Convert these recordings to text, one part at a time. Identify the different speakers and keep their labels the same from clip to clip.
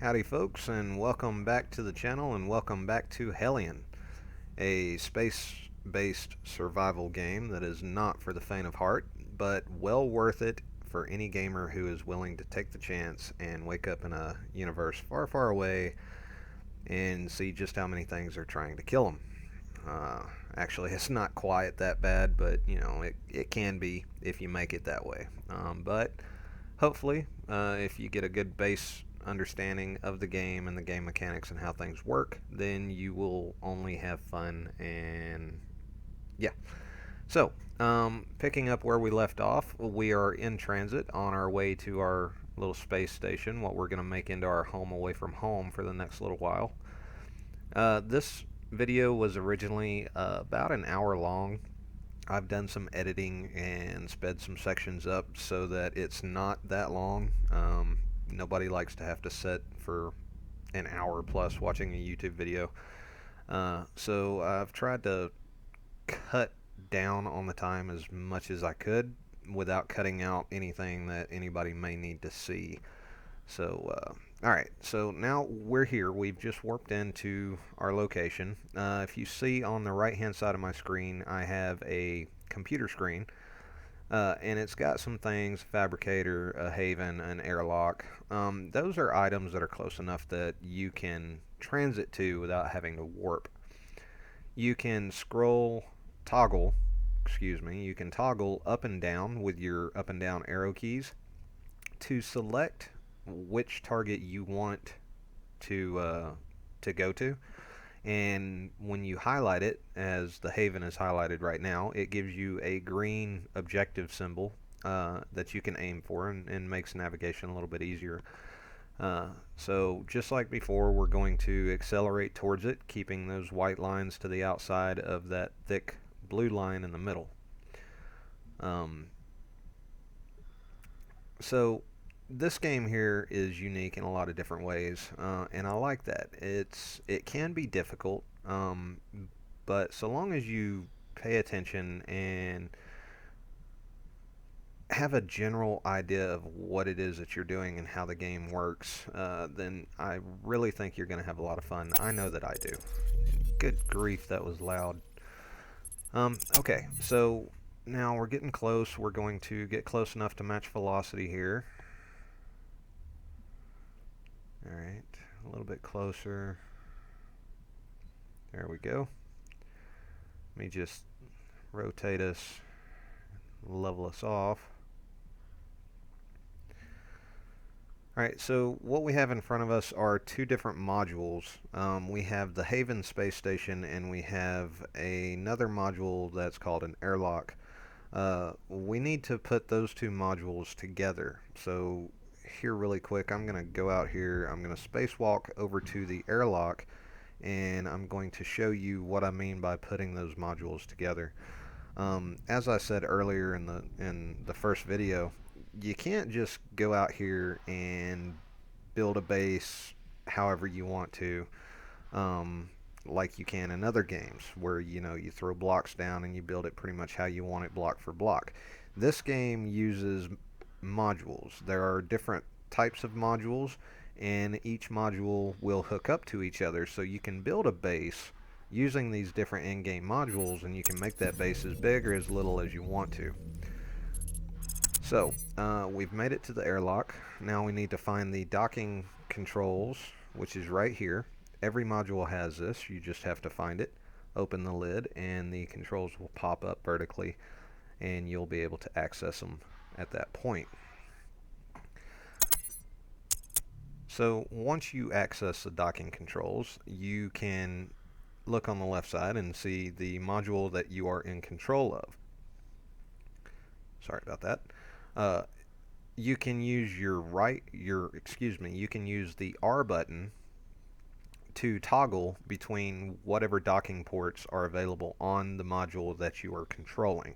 Speaker 1: Howdy folks, and welcome back to the channel, and welcome back to Hellion, a space-based survival game that is not for the faint of heart, but well worth it for any gamer who is willing to take the chance and wake up in a universe far, far away and see just how many things are trying to kill them. Actually, it's not quite that bad, but it can be if you make it that way. But hopefully, if you get a good base understanding of the game and the game mechanics and how things work, then you will only have fun. And yeah. So, picking up where we left off, we are in transit on our way to our little space station, what we're going to make into our home away from home for the next little while. This video was originally about an hour long. I've done some editing and sped some sections up so that it's not that long. Nobody likes to have to sit for an hour plus watching a YouTube video. So I've tried to cut down on the time as much as I could without cutting out anything that anybody may need to see. So, alright, so now we're here. We've just warped into our location. If you see on the right hand side of my screen, I have a computer screen. And it's got some things: fabricator, a haven, an airlock. Those are items that are close enough that you can transit to without having to warp. You can you can toggle up and down with your up and down arrow keys to select which target you want to go to. And when you highlight it, as the haven is highlighted right now, it gives you a green objective symbol that you can aim for, and makes navigation a little bit easier. So just like before, we're going to accelerate towards it, keeping those white lines to the outside of that thick blue line in the middle. So this game here is unique in a lot of different ways, and I like that. It can be difficult, but so long as you pay attention and have a general idea of what it is that you're doing and how the game works, then I really think you're going to have a lot of fun. I know that I do. Good grief, that was loud. Okay, so now we're getting close. We're going to get close enough to match velocity here. Alright, a little bit closer. There we go. Let me just rotate us, level us off. Alright, so what we have in front of us are two different modules. We have the Haven space station, and we have another module that's called an airlock. We need to put those two modules together. So here really quick, I'm going to go out here, I'm going to spacewalk over to the airlock, and I'm going to show you what I mean by putting those modules together. As I said earlier in the first video, you can't just go out here and build a base however you want to, like you can in other games where you throw blocks down and you build it pretty much how you want it, block for block. This game uses modules. There are different types of modules, and each module will hook up to each other, so you can build a base using these different in-game modules, and you can make that base as big or as little as you want to. So we've made it to the airlock. Now we need to find the docking controls, which is right here. Every module has this. You just have to find it, open the lid, and the controls will pop up vertically, and you'll be able to access them at that point. So once you access the docking controls, you can look on the left side and see the module that you are in control of. Sorry about that. You can use you can use the R button to toggle between whatever docking ports are available on the module that you are controlling.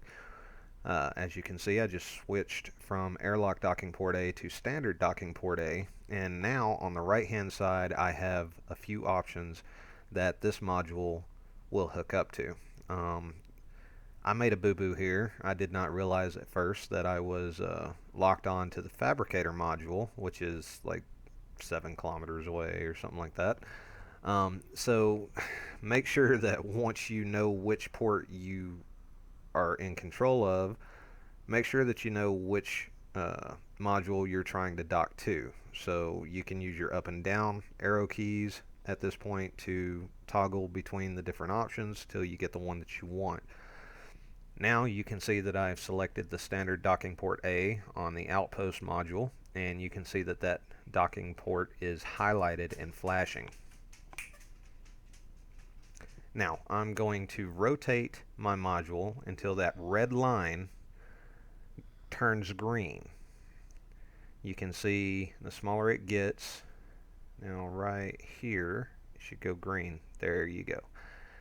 Speaker 1: As you can see, I just switched from airlock docking port A to standard docking port A, and now on the right hand side I have a few options that this module will hook up to. I made a boo-boo here. I did not realize at first that I was locked on to the fabricator module, which is like 7 kilometers away or something like that. So make sure that once you know which port you are in control of, make sure that you know which module you're trying to dock to. So you can use your up and down arrow keys at this point to toggle between the different options till you get the one that you want. Now you can see that I've selected the standard docking port A on the outpost module, and you can see that that docking port is highlighted and flashing. Now I'm going to rotate my module until that red line turns green. You can see the smaller it gets, now right here it should go green. There you go.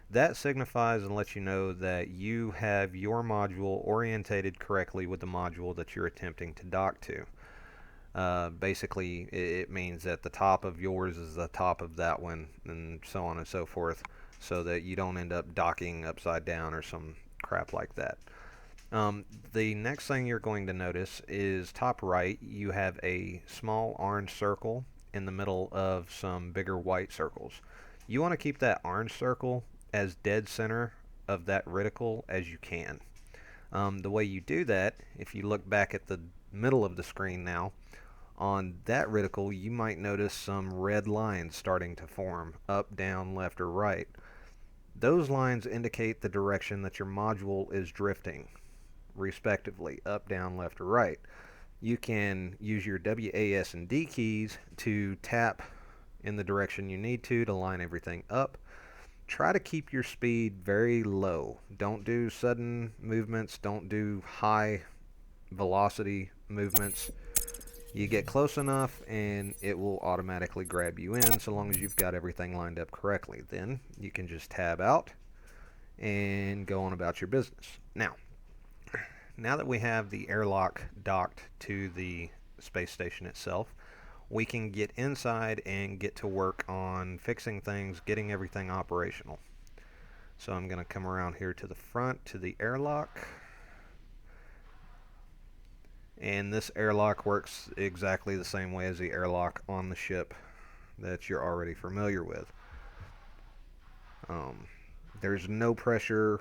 Speaker 1: That signifies and lets you know that you have your module orientated correctly with the module that you're attempting to dock to. Basically, it means that the top of yours is the top of that one, and so on and so forth, so that you don't end up docking upside down or some crap like that. The next thing you're going to notice is top right, you have a small orange circle in the middle of some bigger white circles. You want to keep that orange circle as dead center of that reticle as you can. The way you do that, if you look back at the middle of the screen now, on that reticle you might notice some red lines starting to form, up, down, left, or right. Those lines indicate the direction that your module is drifting, respectively, up, down, left, or right. You can use your W, A, S, and D keys to tap in the direction you need to line everything up. Try to keep your speed very low. Don't do sudden movements. Don't do high velocity movements. You get close enough and it will automatically grab you in so long as you've got everything lined up correctly. Then you can just tab out and go on about your business. Now that we have the airlock docked to the space station itself, we can get inside and get to work on fixing things, getting everything operational. So I'm going to come around here to the front to the airlock. And this airlock works exactly the same way as the airlock on the ship that you're already familiar with. There's no pressure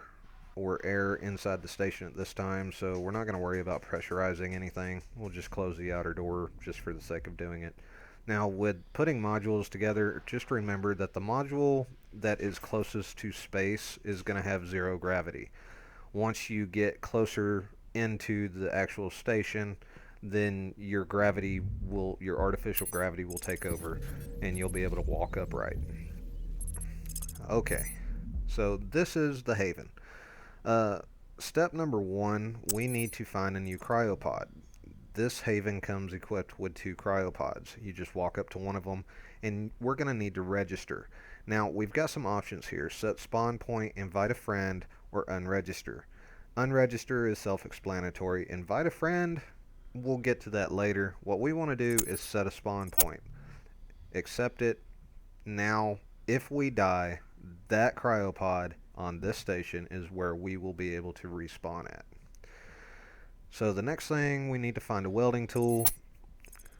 Speaker 1: or air inside the station at this time, so we're not going to worry about pressurizing anything. We'll just close the outer door just for the sake of doing it. Now, with putting modules together, just remember that the module that is closest to space is going to have 0 gravity. Once you get closer into the actual station, then your artificial gravity will take over and you'll be able to walk upright. Okay, so this is the Haven. Step number 1, we need to find a new cryopod. This Haven comes equipped with 2 cryopods. You just walk up to one of them, and we're going to need to register. Now, we've got some options here: set spawn point, invite a friend, or unregister. Unregister is self-explanatory. Invite a friend, we'll get to that later. What we want to do is set a spawn point. Accept it. Now, if we die, that cryopod on this station is where we will be able to respawn at. So the next thing, we need to find a welding tool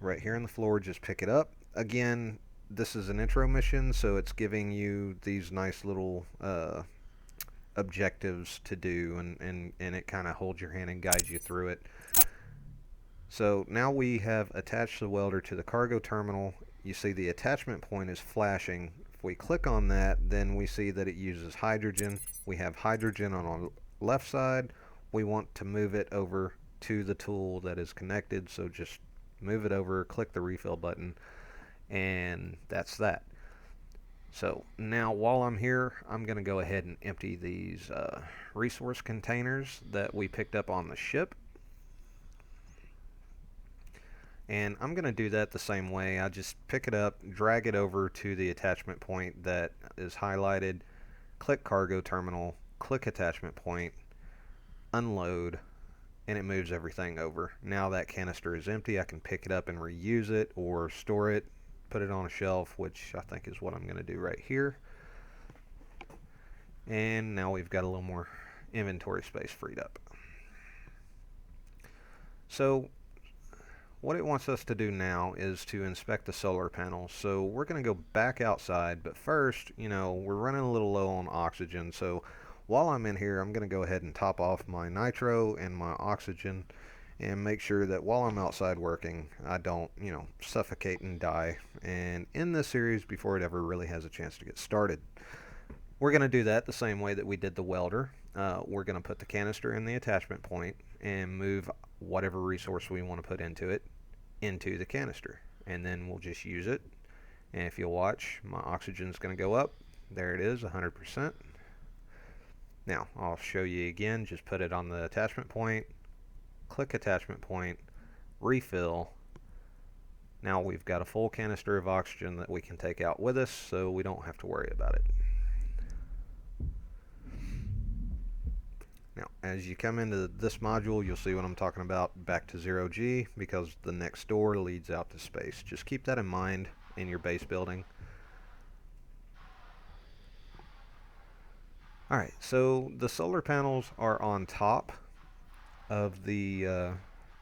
Speaker 1: right here on the floor. Just pick it up. Again, this is an intro mission, so it's giving you these nice little objectives to do, and it kind of holds your hand and guides you through it. So now we have attached the welder to the cargo terminal. You see the attachment point is flashing. If we click on that, then we see that it uses hydrogen. We have hydrogen on our left side. We want to move it over to the tool that is connected, so just move it over, click the refill button, and that's that. So now while I'm here, I'm going to go ahead and empty these resource containers that we picked up on the ship. And I'm going to do that the same way. I just pick it up, drag it over to the attachment point that is highlighted, click cargo terminal, click attachment point, unload, and it moves everything over. Now that canister is empty. I can pick it up and reuse it, or store it, put it on a shelf, which I think is what I'm going to do right here. And now we've got a little more inventory space freed up. So what it wants us to do now is to inspect the solar panels. So we're going to go back outside, but first, we're running a little low on oxygen. So while I'm in here, I'm going to go ahead and top off my nitro and my oxygen and make sure that while I'm outside working, I don't, suffocate and die and end this series before it ever really has a chance to get started. We're going to do that the same way that we did the welder. We're going to put the canister in the attachment point and move whatever resource we want to put into it into the canister, and then we'll just use it. And if you'll watch, my oxygen's going to go up. There it is, 100%. Now I'll show you again. Just put it on the attachment point, click attachment point, refill. Now we've got a full canister of oxygen that we can take out with us, so we don't have to worry about it. Now, as you come into this module, you'll see what I'm talking about, back to 0G, because the next door leads out to space. Just keep that in mind in your base building. Alright, so the solar panels are on top of the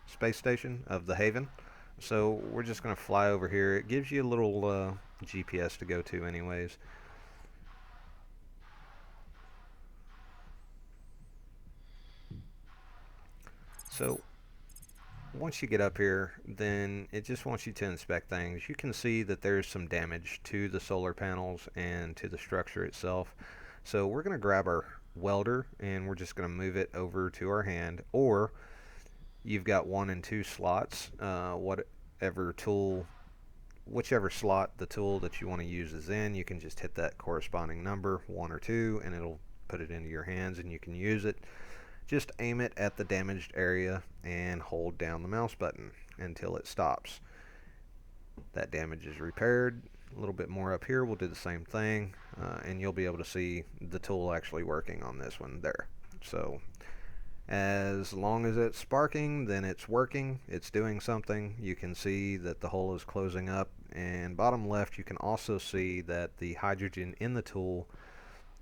Speaker 1: space station, of the Haven. So we're just going to fly over here. It gives you a little GPS to go to anyways. So once you get up here, then it just wants you to inspect things. You can see that there's some damage to the solar panels and to the structure itself. So we're going to grab our welder and we're just going to move it over to our hand, or you've got 1 and 2 slots, whichever slot the tool that you want to use is in, you can just hit that corresponding number, 1 or 2, and it'll put it into your hands and you can use it. Just aim it at the damaged area and hold down the mouse button until it stops. That damage is repaired. A little bit more up here, we'll do the same thing, and you'll be able to see the tool actually working on this one there. So as long as it's sparking, then it's working, it's doing something. You can see that the hole is closing up, and bottom left you can also see that the hydrogen in the tool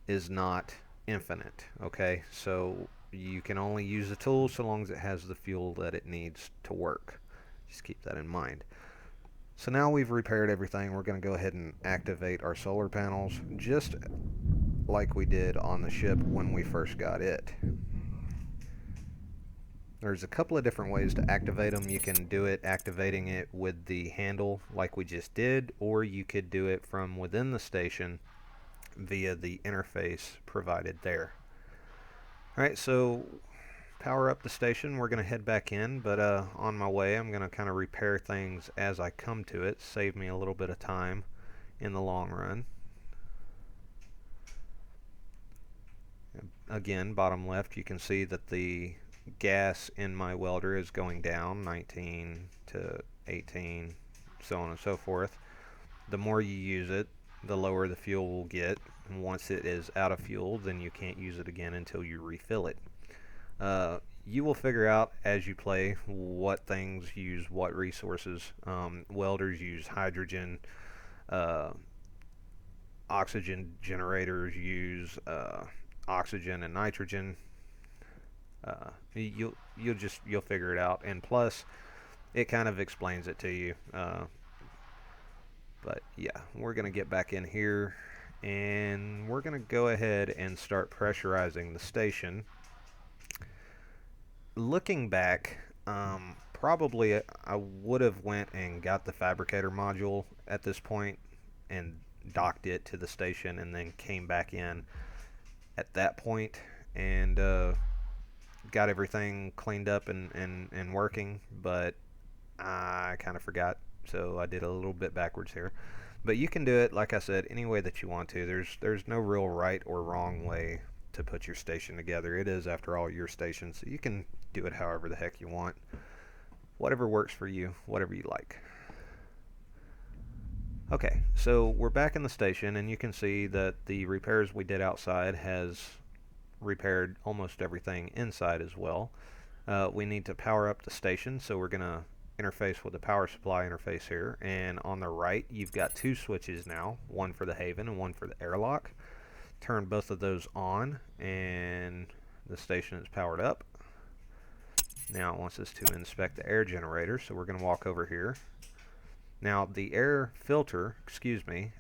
Speaker 1: is not infinite. Okay, so you can only use the tool so long as it has the fuel that it needs to work. Just keep that in mind. So now we've repaired everything. We're going to go ahead and activate our solar panels just like we did on the ship when we first got it. There's a couple of different ways to activate them. You can do it activating it with the handle like we just did, or you could do it from within the station via the interface provided there. Alright, so power up the station. We're going to head back in, but on my way I'm going to kind of repair things as I come to it. Save me a little bit of time in the long run. Again, bottom left, you can see that the gas in my welder is going down, 19 to 18, so on and so forth. The more you use it, the lower the fuel will get. And once it is out of fuel, then you can't use it again until you refill it. You will figure out as you play what things use what resources. Welders use hydrogen. Oxygen generators use oxygen and nitrogen. You'll figure it out, and plus it kind of explains it to you. But yeah, we're gonna get back in here and we're gonna go ahead and start pressurizing the station. Looking back, probably I would have went and got the fabricator module at this point and docked it to the station and then came back in at that point and got everything cleaned up and working, but I kind of forgot, so I did a little bit backwards here. But you can do it, like I said, any way that you want to. There's no real right or wrong way to put your station together. It is, after all, your station, so you can do it however the heck you want. Whatever works for you, whatever you like. Okay, so we're back in the station, and you can see that the repairs we did outside has repaired almost everything inside as well. We need to power up the station, so we're going to interface with the power supply interface here, and on the right you've got 2 switches now, one for the Haven and one for the airlock. Turn both of those on and the station is powered up. Now it wants us to inspect the air generator, so we're going to walk over here. Now the air filter,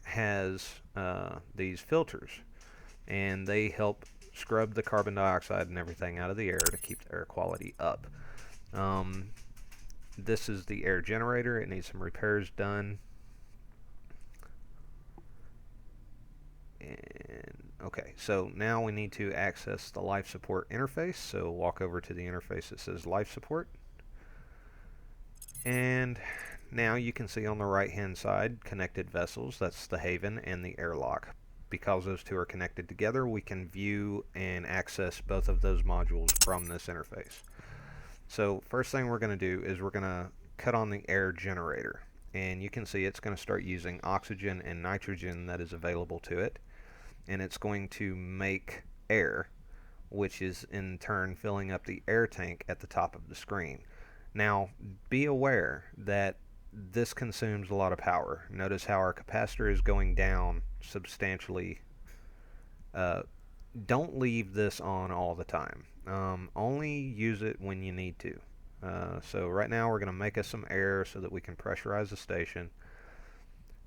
Speaker 1: has these filters, and they help scrub the carbon dioxide and everything out of the air to keep the air quality up. This is the air generator. It needs some repairs done. And okay, so now we need to access the life support interface. So walk over to the interface that says life support. And now you can see on the right hand side connected vessels. That's the haven and the airlock. Because those two are connected together, we can view and access both of those modules from this interface. So first thing we're going to do is we're going to cut on the air generator, and you can see it's going to start using oxygen and nitrogen that is available to it, and it's going to make air, which is in turn filling up the air tank at the top of the screen. Now be aware that this consumes a lot of power. Notice how our capacitor is going down substantially. Don't leave this on all the time. Only use it when you need to. So right now we're going to make us some air so that we can pressurize the station.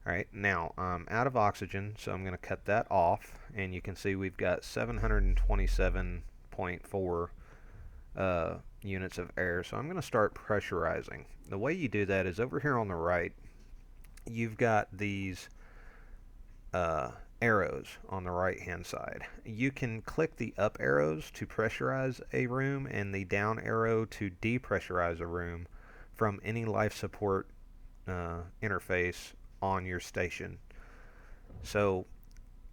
Speaker 1: Alright, now I'm out of oxygen, so I'm going to cut that off, and you can see we've got 727.4 units of air, so I'm going to start pressurizing. The way you do that is over here on the right, you've got these arrows on the right hand side. You can click the up arrows to pressurize a room and the down arrow to depressurize a room from any life support interface on your station. So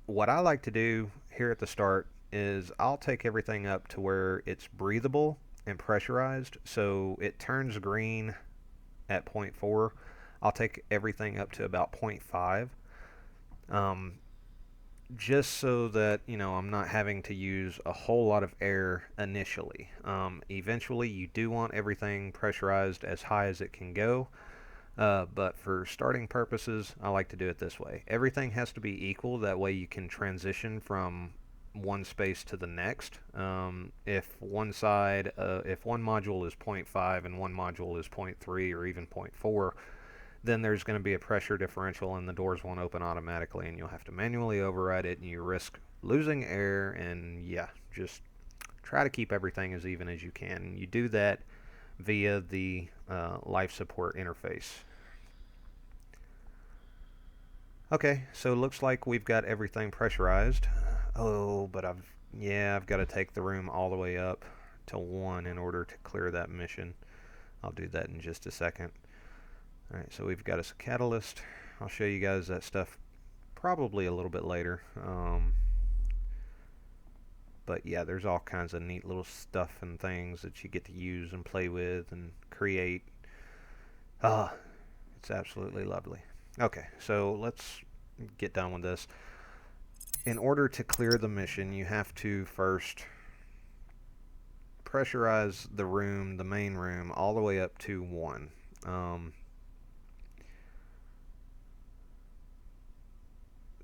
Speaker 1: what I like to do here at the start is I'll take everything up to where it's breathable and pressurized, so it turns green at 0.4. I'll take everything up to about 0.5, just so that I'm not having to use a whole lot of air initially. Eventually you do want everything pressurized as high as it can go, but for starting purposes I like to do it this way. Everything has to be equal, that way you can transition from one space to the next. If one module is 0.5 and one module is 0.3 or even 0.4, then there's going to be a pressure differential and the doors won't open automatically, and you'll have to manually override it, and you risk losing air. And yeah, just try to keep everything as even as you can. You do that via the life support interface. Okay, so it looks like we've got everything pressurized. Oh, but I've got to take the room all the way up to 1 in order to clear that mission. I'll do that in just a second. Alright, so we've got us a catalyst. I'll show you guys that stuff probably a little bit later. But yeah, there's all kinds of neat little stuff and things that you get to use and play with and create. It's absolutely lovely. Okay, so let's get done with this. In order to clear the mission, you have to first pressurize the room, the main room, all the way up to 1.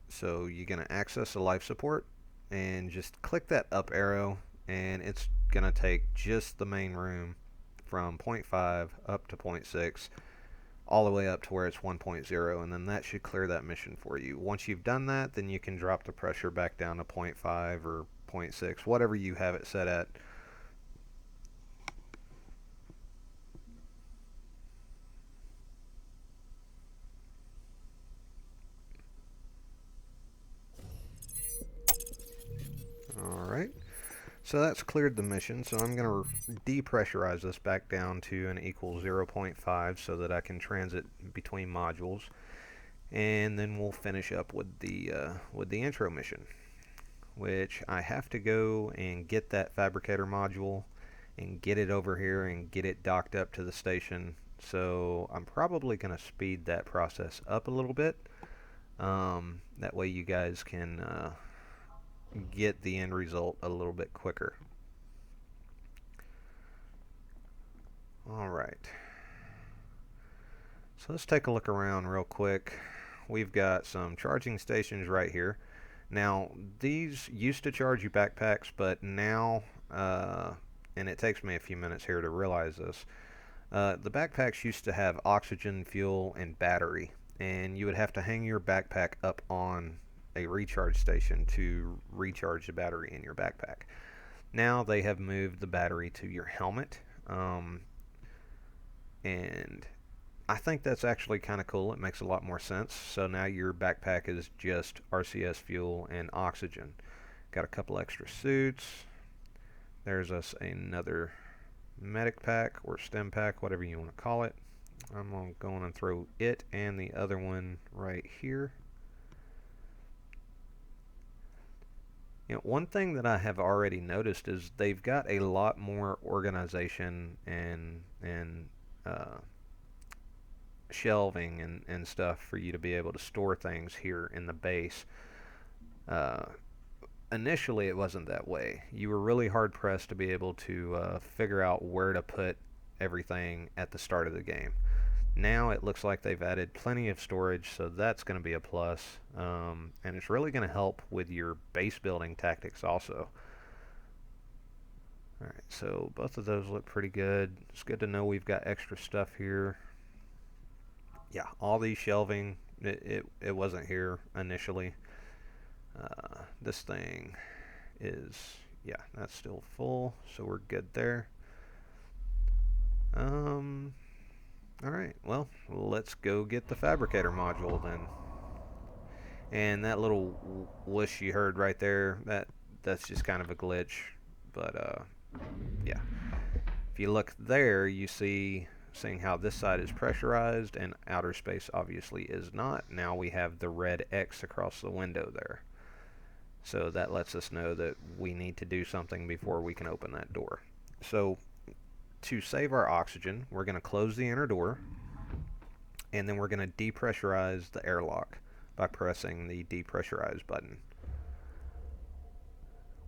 Speaker 1: So you're going to access the life support and just click that up arrow, and it's going to take just the main room from 0.5 up to 0.6 all the way up to where it's 1.0, and then that should clear that mission for you. Once you've done that, then you can drop the pressure back down to 0.5 or 0.6, whatever you have it set at. Alright, so that's cleared the mission, so I'm going to depressurize this back down to an equal 0.5 so that I can transit between modules, and then we'll finish up with the intro mission, which I have to go and get that fabricator module and get it over here and get it docked up to the station. So I'm probably going to speed that process up a little bit. That way you guys can get the end result a little bit quicker. Alright, so let's take a look around real quick. We've got some charging stations right here. Now these used to charge you backpacks, but now and it takes me a few minutes here to realize this. The backpacks used to have oxygen, fuel, and battery, and you would have to hang your backpack up on a recharge station to recharge the battery in your backpack. Now they have moved the battery to your helmet, and I think that's actually kind of cool. It makes a lot more sense. So now your backpack is just RCS fuel and oxygen. Got a couple extra suits. There's us another medic pack or stem pack, whatever you want to call it. I'm going to go on and throw it and the other one right here. You know, one thing that I have already noticed is they've got a lot more organization and shelving and stuff for you to be able to store things here in the base. Uh, Initially, it wasn't that way. You were really hard pressed to be able to figure out where to put everything at the start of the game. Now it looks like they've added plenty of storage, so that's going to be a plus. And it's really going to help with your base building tactics also. Alright, so both of those look pretty good. It's good to know we've got extra stuff here. Yeah, all these shelving, it wasn't here initially. This thing is, yeah, that's still full, so we're good there. Alright, well, let's go get the fabricator module then. And that little whoosh you heard right there, that's just kind of a glitch. But, yeah. If you look there, you see, seeing how this side is pressurized and outer space obviously is not. Now we have the red X across the window there. So that lets us know that we need to do something before we can open that door. So to save our oxygen, we're going to close the inner door, and then we're going to depressurize the airlock by pressing the depressurize button.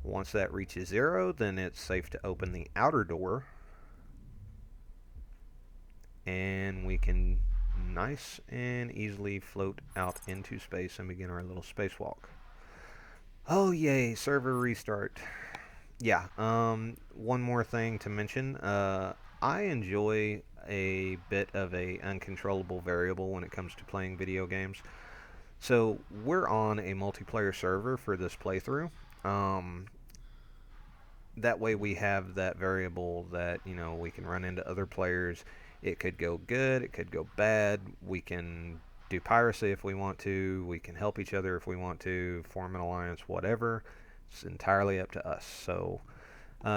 Speaker 1: Once that reaches 0, then it's safe to open the outer door, and we can nice and easily float out into space and begin our little spacewalk. Oh yay, server restart. Yeah, one more thing to mention. I enjoy a bit of a uncontrollable variable when it comes to playing video games. So we're on a multiplayer server for this playthrough. That way we have that variable that, you know, we can run into other players. It could go good, it could go bad. We can do piracy if we want to. We can help each other if we want to, form an alliance, whatever. It's entirely up to us. So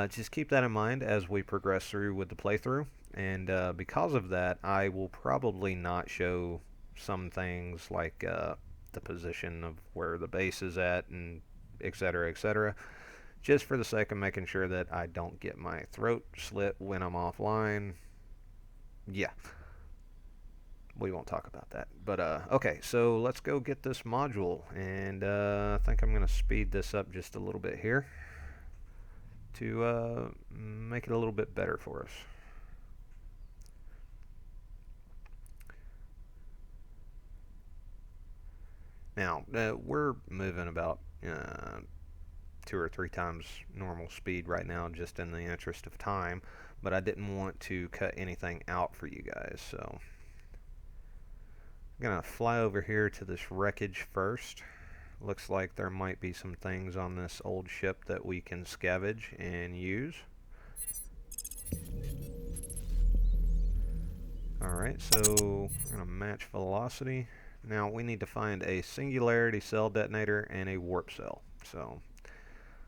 Speaker 1: just keep that in mind as we progress through with the playthrough. And because of that, I will probably not show some things like the position of where the base is at, and etc., etc., just for the sake of making sure that I don't get my throat slit when I'm offline. Yeah, we won't talk about that. But okay, so let's go get this module, and I think I'm going to speed this up just a little bit here to make it a little bit better for us. Now, we're moving about 2 or 3 times normal speed right now, just in the interest of time, but I didn't want to cut anything out for you guys, so I'm gonna fly over here to this wreckage first. Looks like there might be some things on this old ship that we can scavenge and use. Alright, so we're gonna match velocity. Now we need to find a singularity cell detonator and a warp cell. So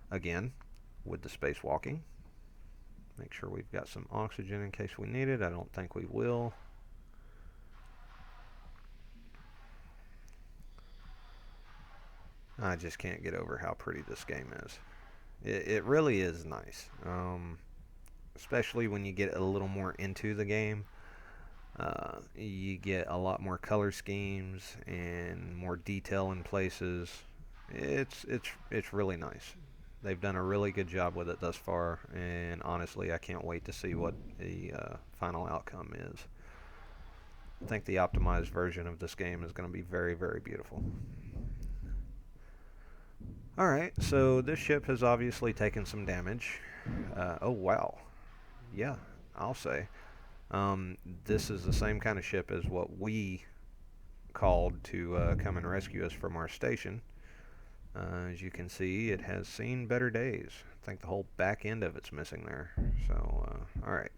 Speaker 1: again, with the spacewalking, make sure we've got some oxygen in case we need it. I don't think we will. I just can't get over how pretty this game is. It really is nice, especially when you get a little more into the game. You get a lot more color schemes and more detail in places. It's really nice. They've done a really good job with it thus far, and honestly, I can't wait to see what the final outcome is. I think the optimized version of this game is going to be very, very beautiful. Alright, so this ship has obviously taken some damage. Oh wow, yeah, I'll say. This is the same kind of ship as what we called to come and rescue us from our station. As you can see, it has seen better days. I think the whole back end of it's missing there. So, alright.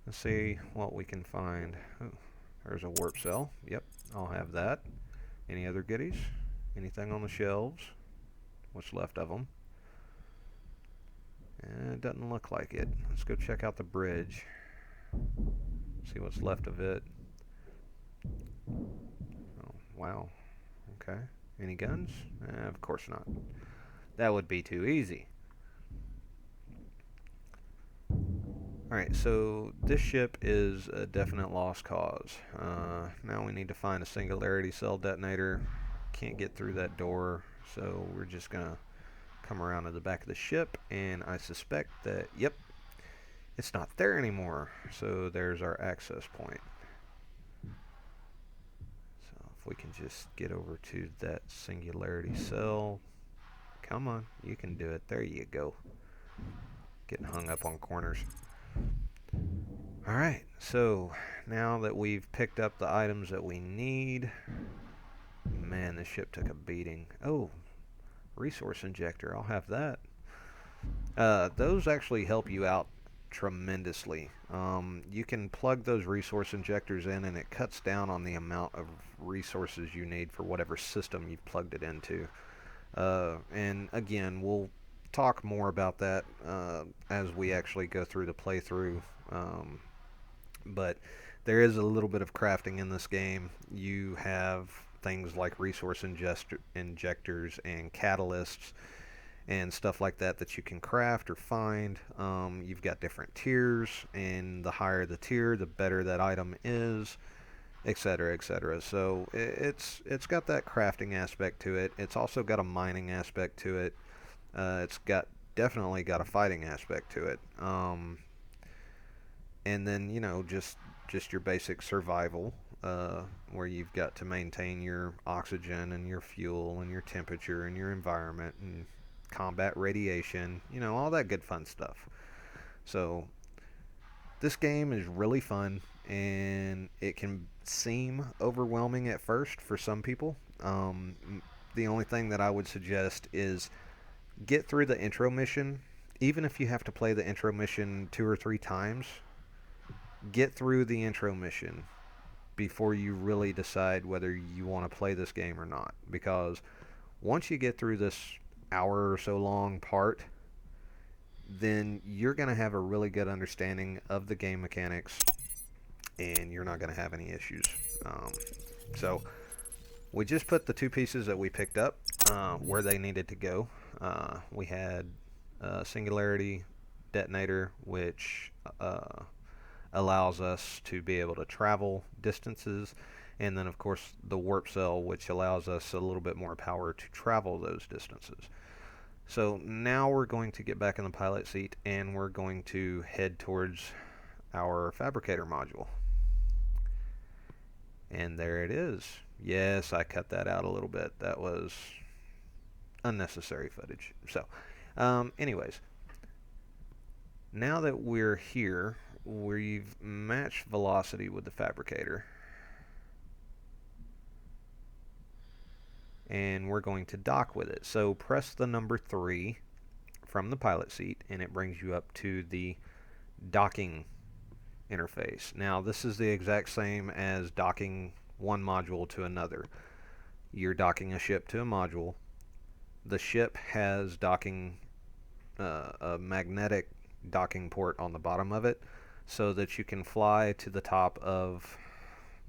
Speaker 1: Let's see what we can find. Oh, there's a warp cell. Yep, I'll have that. Any other goodies? Anything on the shelves? What's left of them? It doesn't look like it. Let's go check out the bridge. See what's left of it. Oh, wow. Okay. Any guns? Of course not. That would be too easy. Alright, so this ship is a definite lost cause. Now we need to find a singularity cell detonator. Can't get through that door, so we're just gonna come around to the back of the ship, and I suspect that, yep, it's not there anymore. So there's our access point. So if we can just get over to that singularity cell. Come on, you can do it. There you go. Getting hung up on corners. Alright, so now that we've picked up the items that we need, man, this ship took a beating. Oh, resource injector, I'll have that. Those actually help you out tremendously. You can plug those resource injectors in, and it cuts down on the amount of resources you need for whatever system you've plugged it into. And again, we'll talk more about that as we actually go through the playthrough. But there is a little bit of crafting in this game. You have things like resource injectors and catalysts and stuff like that that you can craft or find. You've got different tiers, and the higher the tier, the better that item is, etc., etc. So it's got that crafting aspect to it. It's also got a mining aspect to it. It's definitely got a fighting aspect to it. And then, you know, just your basic survival, where you've got to maintain your oxygen and your fuel and your temperature and your environment and combat radiation, you know, all that good fun stuff. So this game is really fun, and it can seem overwhelming at first for some people. The only thing that I would suggest is get through the intro mission. Even if you have to play the intro mission 2 or 3 times, get through the intro mission before you really decide whether you want to play this game or not. Because once you get through this hour or so long part, then you're going to have a really good understanding of the game mechanics, and you're not going to have any issues. So we just put the 2 pieces that we picked up where they needed to go. We had a singularity detonator, which allows us to be able to travel distances, and then of course the warp cell, which allows us a little bit more power to travel those distances. So now we're going to get back in the pilot seat, and we're going to head towards our fabricator module. And there it is. Yes, I cut that out a little bit. That was unnecessary footage. So anyways, now that we're here, we've matched velocity with the fabricator, and we're going to dock with it. So press the number 3 from the pilot seat, and it brings you up to the docking interface. Now this is the exact same as docking one module to another. You're docking a ship to a module. The ship has docking a magnetic docking port on the bottom of it, so that you can fly to the top of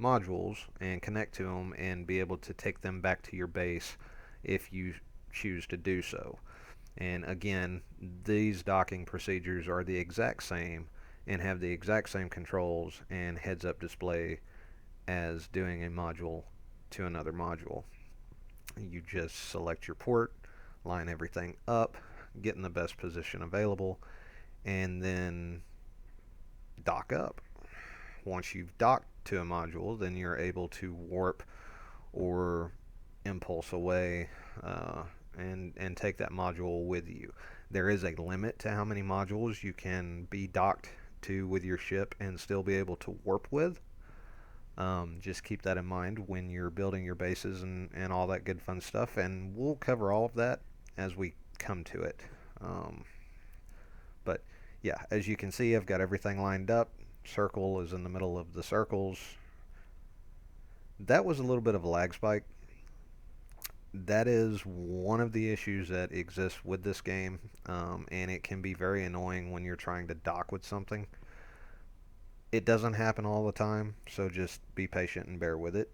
Speaker 1: modules and connect to them and be able to take them back to your base if you choose to do so. And again, these docking procedures are the exact same and have the exact same controls and heads-up display as doing a module to another module. You just select your port, line everything up, get in the best position available, and then dock up. Once you've docked to a module, then you're able to warp or impulse away and take that module with you. There is a limit to how many modules you can be docked to with your ship and still be able to warp with. Just keep that in mind when you're building your bases and all that good fun stuff, and we'll cover all of that as we come to it. But yeah, as you can see, I've got everything lined up. Circle is in the middle of the circles. That was a little bit of a lag spike. That is one of the issues that exists with this game, and it can be very annoying when you're trying to dock with something. It doesn't happen all the time, so just be patient and bear with it.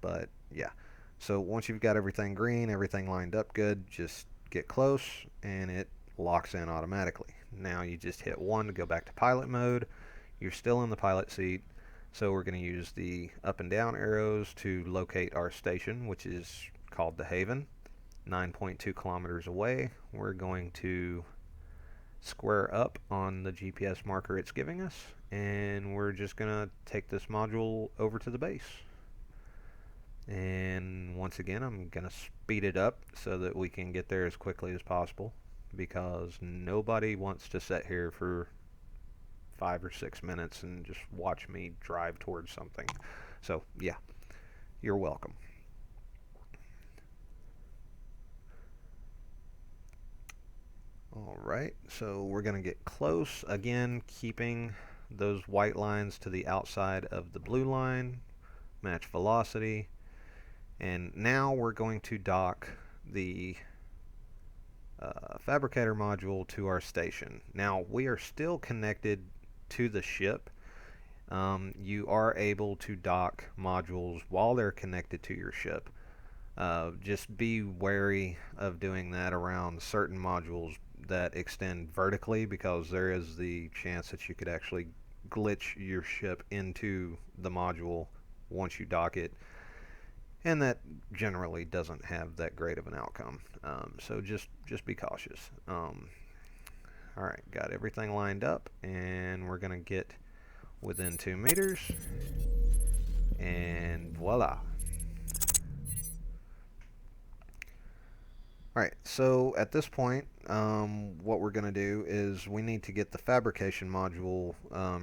Speaker 1: But yeah, so once you've got everything green, everything lined up good, just get close and it locks in automatically. Now you just hit 1 to go back to pilot mode. You're still in the pilot seat, so we're going to use the up and down arrows to locate our station, which is called the Haven, 9.2 kilometers away. We're going to square up on the GPS marker it's giving us, and we're just going to take this module over to the base. And once again, I'm going to speed it up so that we can get there as quickly as possible, because nobody wants to sit here for 5 or 6 minutes and just watch me drive towards something. So yeah, you're welcome. Alright, so we're going to get close, again keeping those white lines to the outside of the blue line, match velocity, and now we're going to dock the fabricator module to our station. Now we are still connected to the ship. You are able to dock modules while they're connected to your ship. Just be wary of doing that around certain modules that extend vertically, because there is the chance that you could actually glitch your ship into the module once you dock it, and that generally doesn't have that great of an outcome. So just be cautious. Alright, got everything lined up, and we're going to get within 2 meters, and voila. Alright, so at this point, what we're going to do is we need to get the fabrication module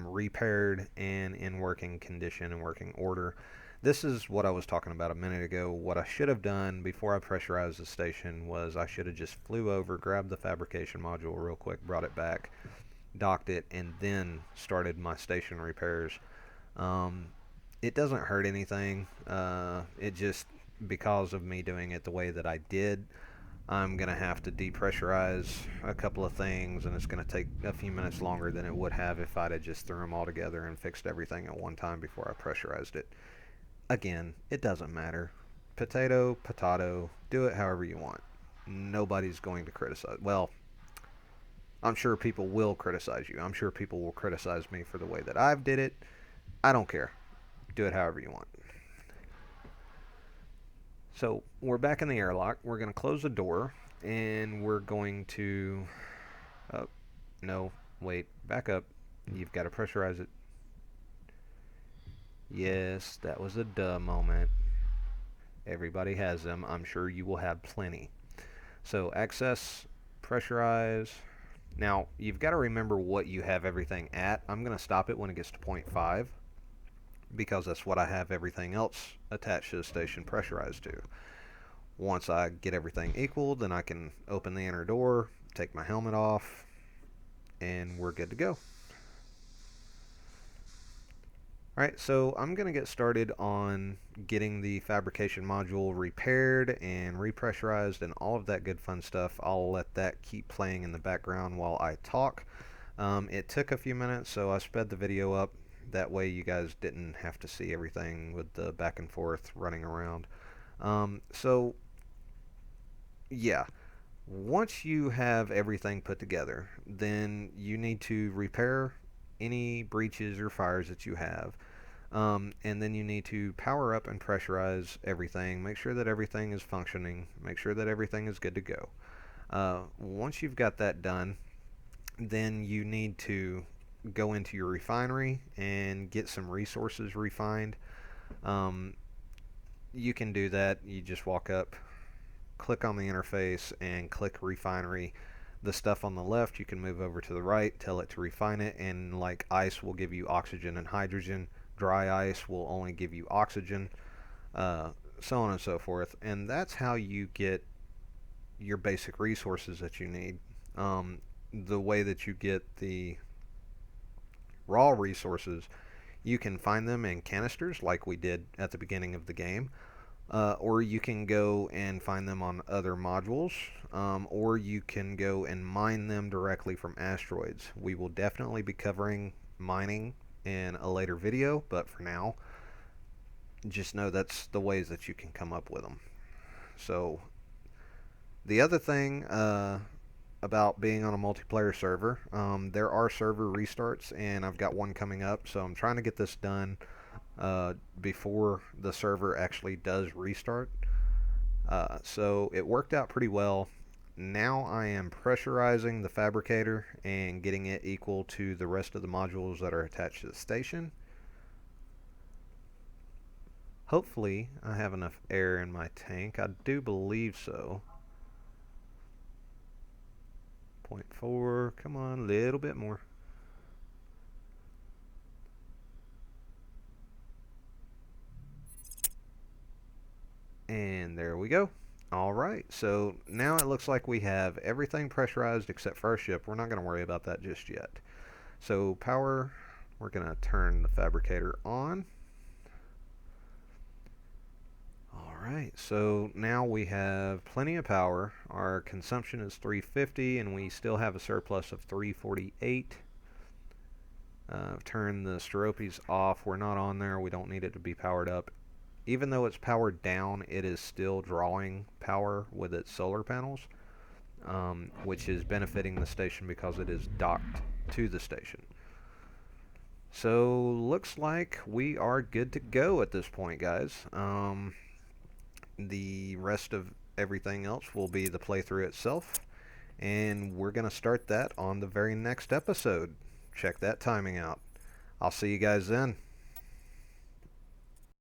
Speaker 1: repaired and in working condition and working order. This is what I was talking about a minute ago. What I should have done before I pressurized the station was I should have just flew over, grabbed the fabrication module real quick, brought it back, docked it, and then started my station repairs. It doesn't hurt anything. It just, because of me doing it the way that I did, I'm going to have to depressurize a couple of things, and it's going to take a few minutes longer than it would have if I'd have just threw them all together and fixed everything at one time before I pressurized it. Again, it doesn't matter. Potato, potato, do it however you want. Nobody's going to criticize. Well, I'm sure people will criticize you. I'm sure people will criticize me for the way that I've did it. I don't care. Do it however you want. So we're back in the airlock. We're going to close the door, and we're going to... Oh, no, wait, back up. You've got to pressurize it. Yes, that was a duh moment. Everybody has them. I'm sure you will have plenty. So access, pressurize. Now, you've got to remember what you have everything at. I'm going to stop it when it gets to 0.5, because that's what I have everything else attached to the station pressurized to. Once I get everything equal, then I can open the inner door, take my helmet off, and we're good to go. Alright, so I'm going to get started on getting the fabrication module repaired and repressurized and all of that good fun stuff. I'll let that keep playing in the background while I talk. It took a few minutes, so I sped the video up. That way you guys didn't have to see everything with the back and forth running around. So, yeah. Once you have everything put together, then you need to repair any breaches or fires that you have. And then you need to power up and pressurize everything. Make sure that everything is functioning. Make sure that everything is good to go. Once you've got that done, then you need to go into your refinery and get some resources refined. You can do that. You just walk up click on the interface and click refinery. The stuff on the left you can move over to the right, tell it to refine it, and like ice will give you oxygen and hydrogen, dry ice will only give you oxygen, so on and so forth. And that's how you get your basic resources that you need. The way that you get the raw resources, you can find them in canisters like we did at the beginning of the game, or you can go and find them on other modules, or you can go and mine them directly from asteroids. We will definitely be covering mining in a later video, but for now, just know that's the ways that you can come up with them. So the other thing about being on a multiplayer server, there are server restarts, and I've got one coming up, so I'm trying to get this done before the server actually does restart. So it worked out pretty well. Now I am pressurizing the fabricator and getting it equal to the rest of the modules that are attached to the station. Hopefully I have enough air in my tank. I do believe so. 0.4, come on, a little bit more. And there we go. Alright, so now it looks like we have everything pressurized except for our ship. We're not going to worry about that just yet. So power, we're going to turn the fabricator on. Alright, so now we have plenty of power. Our consumption is 350 and we still have a surplus of 348. Turn the stropies off. We're not on there. We don't need it to be powered up. Even though it's powered down, it is still drawing power with its solar panels, which is benefiting the station because it is docked to the station. So looks like we are good to go at this point, guys. The rest of everything else will be the playthrough itself, and we're going to start that on the very next episode. Check that timing out. I'll see you guys then.